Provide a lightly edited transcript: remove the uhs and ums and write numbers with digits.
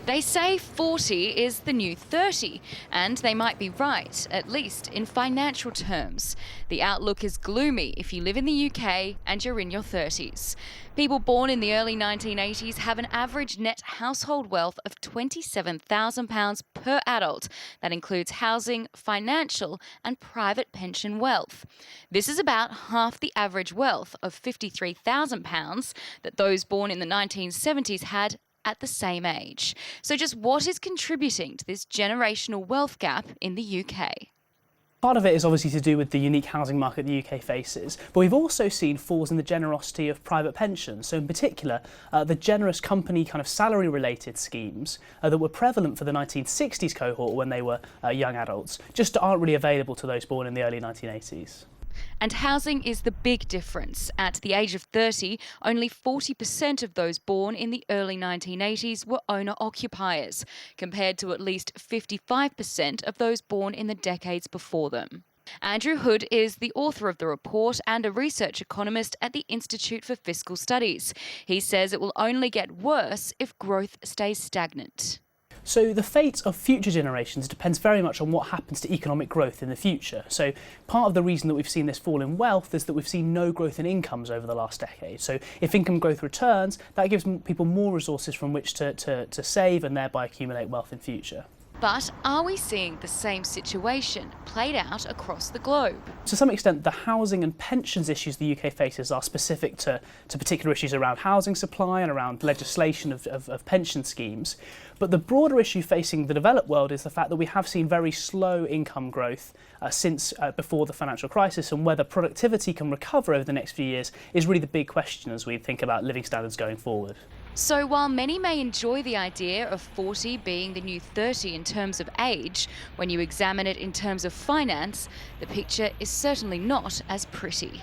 They say 40 is the new 30, and they might be right, at least in financial terms. The outlook is gloomy if you live in the UK and you're in your 30s. People born in the early 1980s have an average net household wealth of £27,000 per adult. That includes housing, financial and private pension wealth. This is about half the average wealth of £53,000 that those born in the 1970s had at the same age. So just what is contributing to this generational wealth gap in the UK? Part of it is obviously to do with the unique housing market the UK faces, but we've also seen falls in the generosity of private pensions. So in particular, the generous company kind of salary-related schemes that were prevalent for the 1960s cohort when they were young adults just aren't really available to those born in the early 1980s. And housing is the big difference. At the age of 30, only 40% of those born in the early 1980s were owner-occupiers, compared to at least 55% of those born in the decades before them. Andrew Hood is the author of the report and a research economist at the Institute for Fiscal Studies. He says it will only get worse if growth stays stagnant. So the fate of future generations depends very much on what happens to economic growth in the future. So part of the reason that we've seen this fall in wealth is that we've seen no growth in incomes over the last decade. So if income growth returns, that gives people more resources from which to save and thereby accumulate wealth in future. But are we seeing the same situation played out across the globe? To some extent, the housing and pensions issues the UK faces are specific to particular issues around housing supply and around legislation of pension schemes. But the broader issue facing the developed world is the fact that we have seen very slow income growth since before the financial crisis, and whether productivity can recover over the next few years is really the big question as we think about living standards going forward. So while many may enjoy the idea of 40 being the new 30 in terms of age, when you examine it in terms of finance, the picture is certainly not as pretty.